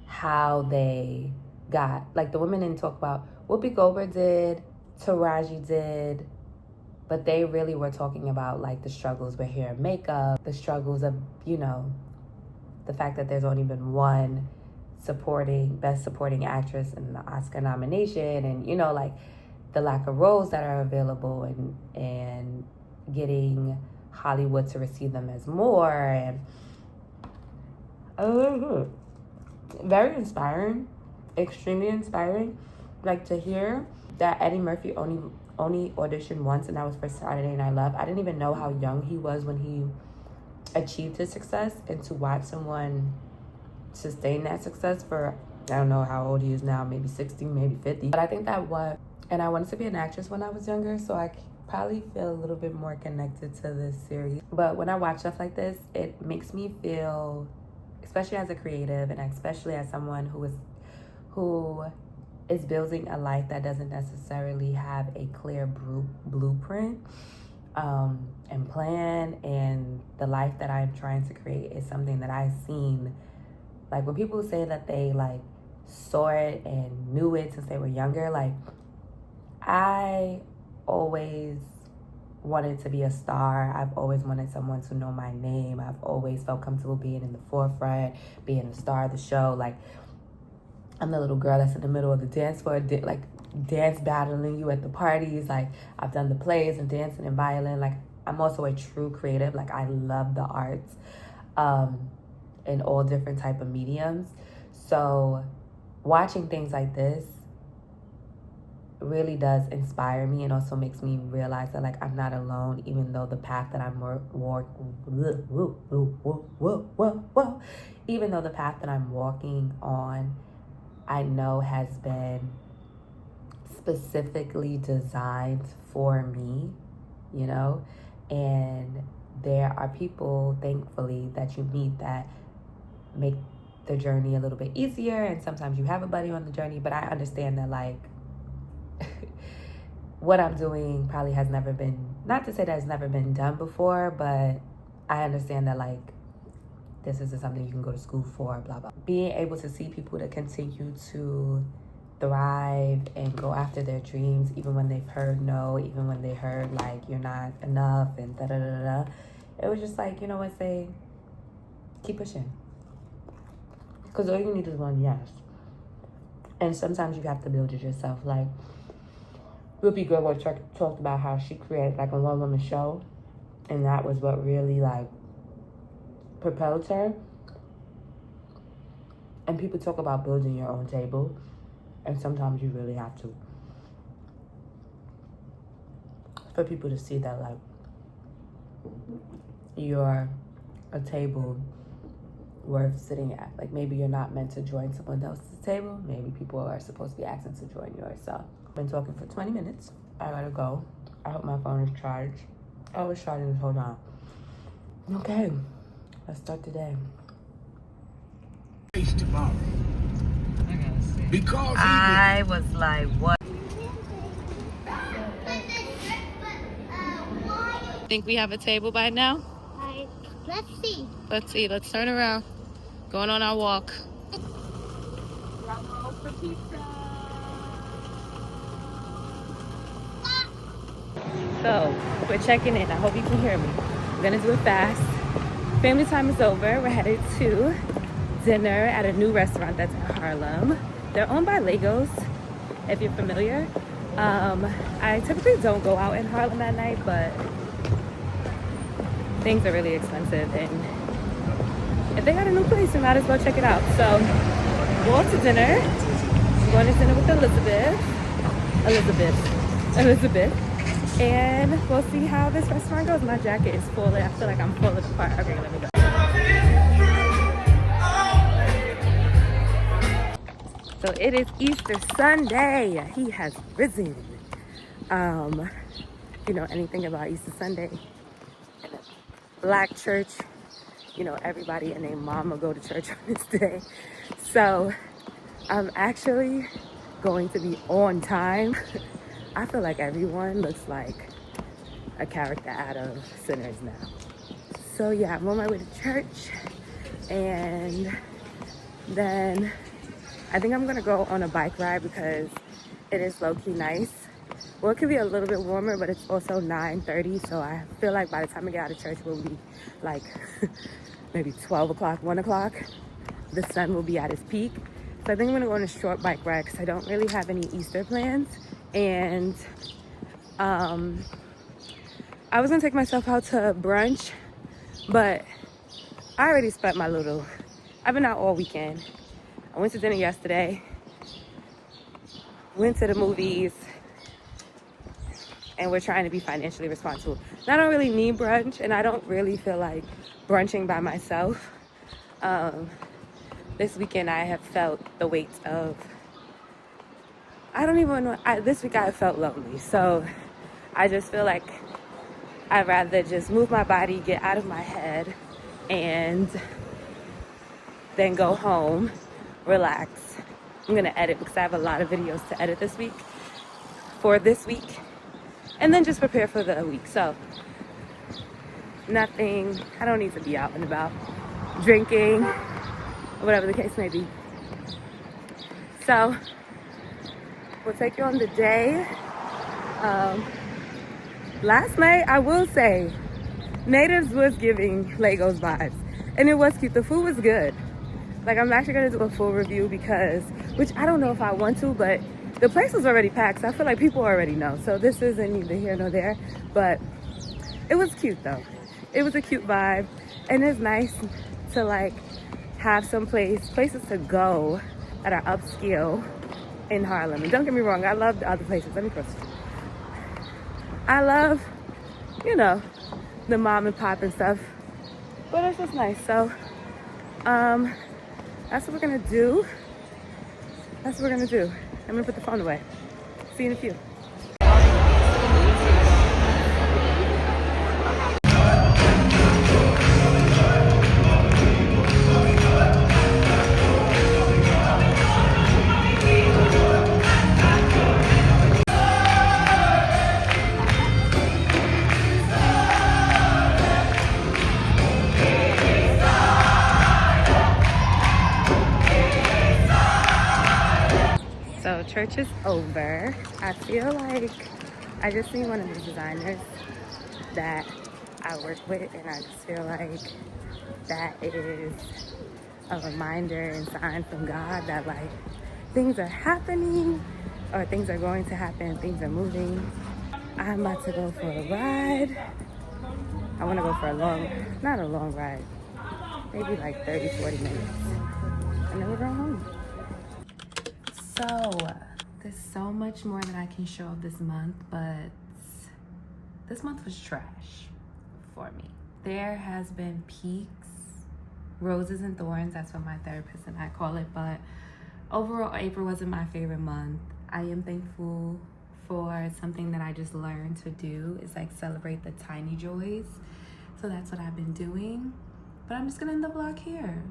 how they got, like, the women didn't talk about Whoopi Goldberg did, Taraji did, but they really were talking about, like, the struggles with hair and makeup, the struggles of, you know, the fact that there's only been one best supporting actress in the Oscar nomination, and, you know, like, the lack of roles that are available, and getting Hollywood to receive them as more, and very inspiring, extremely inspiring. Like, to hear that Eddie Murphy only auditioned once, and that was for Saturday Night Live. I didn't even know how young he was when he achieved his success, and to watch someone sustain that success for, I don't know how old he is now, maybe 60, maybe 50. But I think that and I wanted to be an actress when I was younger, so I probably feel a little bit more connected to this series. But when I watch stuff like this, it makes me feel, especially as a creative, and especially as someone who is building a life that doesn't necessarily have a clear blueprint and plan, and the life that I'm trying to create is something that I've seen. Like, when people say that they, like, saw it and knew it since they were younger, like, I always wanted to be a star. I've always wanted someone to know my name. I've always felt comfortable being in the forefront, being the star of the show. Like, I'm the little girl that's in the middle of the dance floor, like dance battling you at the parties. Like, I've done the plays and dancing and violin. Like, I'm also a true creative. Like, I love the arts in all different type of mediums. So watching things like this really does inspire me, and also makes me realize that, like, I'm not alone, even though the path that I'm even though the path that I'm walking on, I know has been specifically designed for me, you know, and there are people, thankfully, that you meet that make the journey a little bit easier, and sometimes you have a buddy on the journey. But I understand that, like, what I'm doing probably has never been, not to say that it's never been done before, but I understand that, like, this isn't something you can go to school for, blah, blah. Being able to see people that continue to thrive and go after their dreams, even when they've heard no, even when they heard, like, you're not enough and da-da-da-da. It was just like, you know what, say, keep pushing. Because all you need is one yes. And sometimes you have to build it yourself. Like, Whoopi Goldberg talked about how she created, like, a one-woman show, and that was what really, like, propelled her. And people talk about building your own table, and sometimes you really have to, for people to see that, like, you're a table worth sitting at. Like, maybe you're not meant to join someone else's table. Maybe people are supposed to be asking to join yours. So I've been talking for 20 minutes. I gotta go. I hope my phone is charged. I was charging this whole time. Okay, let's start today. Tomorrow. Because I was like, what? Think we have a table by now? Let's see. Let's see. Let's turn around. Going on our walk. So we're checking in. I hope you can hear me. I'm gonna do it fast. Family time is over. We're headed to dinner at a new restaurant that's in Harlem. They're owned by Legos, if you're familiar. I typically don't go out in Harlem at night, but things are really expensive, and if they got a new place, we might as well check it out. So we're going to dinner. I'm going to dinner with Elizabeth, and we'll see how this restaurant goes. My jacket is full. I feel like I'm falling apart. Okay, let me go. So it is Easter Sunday. He has risen. You know anything about Easter Sunday? In a Black church, you know, everybody and their mama go to church on this day. So I'm actually going to be on time. I feel like everyone looks like a character out of Sinners now. So yeah, I'm on my way to church, and then I think I'm gonna go on a bike ride because it is low-key nice. Well, it could be a little bit warmer, but it's also 9:30, so I feel like by the time I get out of church, we'll be like maybe 12 o'clock, 1 o'clock. The sun will be at its peak. So I think I'm gonna go on a short bike ride because I don't really have any Easter plans. And I was gonna take myself out to brunch, but I already spent I've been out all weekend. I went to dinner yesterday, went to the movies, and we're trying to be financially responsible. And I don't really need brunch, and I don't really feel like brunching by myself. This weekend I have felt the weight of, I don't even know, this week I have felt lonely. So I just feel like I'd rather just move my body, get out of my head, and then go home, relax. I'm gonna edit because I have a lot of videos to edit this week, and then just prepare for the week. So nothing, I don't need to be out and about drinking, whatever the case may be. So we'll take you on the day. Last night, I will say, Natives was giving Legos vibes. And it was cute. The food was good. Like, I'm actually going to do a full review because, which I don't know if I want to, but the place was already packed. So I feel like people already know. So this isn't neither here nor there. But it was cute, though. It was a cute vibe. And it's nice to, like, have some places to go that are upscale in Harlem. And don't get me wrong, I love the other places. Let me first. I love, you know, the mom and pop and stuff. But it's just nice. So, that's what we're gonna do. That's what we're gonna do. I'm gonna put the phone away. See you in a few. So church is over. I feel like I just seen one of the designers that I work with, and I just feel like that is a reminder and sign from God that like things are happening or things are going to happen, things are moving. I'm about to go for a ride. I want to go for not a long ride, maybe like 30, 40 minutes. And then we're going home. So, there's so much more that I can show of this month, but this month was trash for me. There has been peaks, roses and thorns, that's what my therapist and I call it, but overall, April wasn't my favorite month. I am thankful for something that I just learned to do is like celebrate the tiny joys. So that's what I've been doing. But I'm just gonna end the vlog here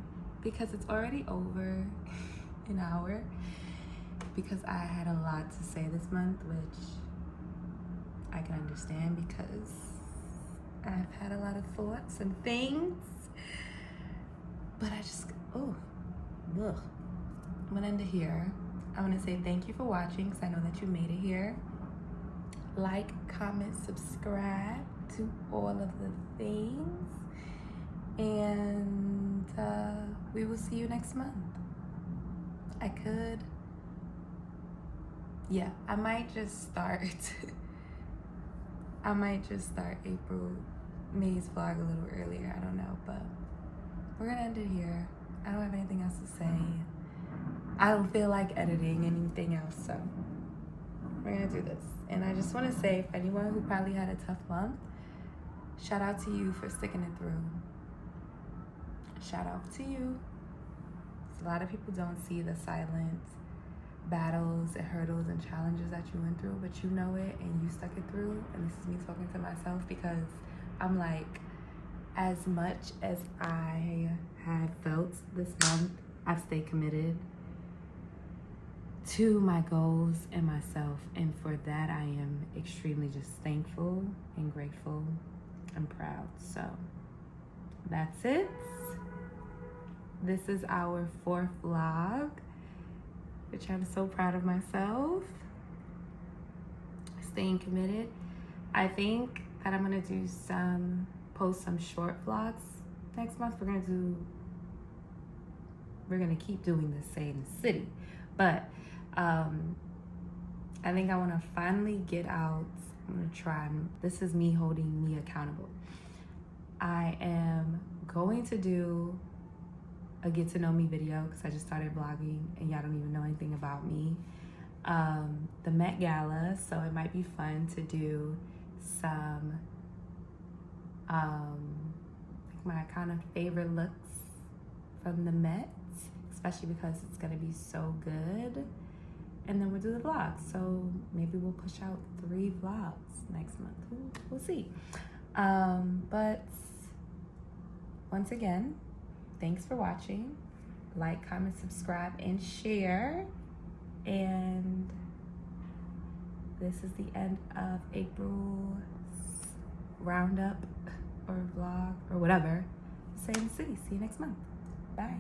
because it's already over an hour because I had a lot to say this month, which I can understand because I've had a lot of thoughts and things. But I just, ugh. I'm gonna end it here. I want to say thank you for watching because I know that you made it here. Like, comment, subscribe to all of the things. And we will see you next month. I might just start May's vlog a little earlier. I don't know, but we're gonna end it here. I don't have anything else to say. I don't feel like editing anything else, so we're gonna do this. And I just want to say, for anyone who probably had a tough month, shout out to you for sticking it through. Shout out to you. A lot of people don't see the silent battles and hurdles and challenges that you went through, but you know it and you stuck it through. And this is me talking to myself because I'm like, as much as I have felt this month, I've stayed committed to my goals and myself. And for that, I am extremely just thankful and grateful and proud. So that's it. This is our 4th vlog, which I'm so proud of myself. Staying committed. I think that I'm gonna do post some short vlogs next month. We're gonna keep doing the same city, but I think I want to finally get out. I'm gonna try. This is me holding me accountable. I am going to do a get to know me video because I just started vlogging and y'all don't even know anything about me. The Met Gala, so it might be fun to do some like my kind of favorite looks from the Met, especially because it's gonna be so good. And then we'll do the vlog. So maybe we'll push out 3 vlogs next month. We'll see. But once again, thanks for watching. Like, comment, subscribe, and share. And this is the end of April's roundup or vlog or whatever. Same city. See you next month. Bye.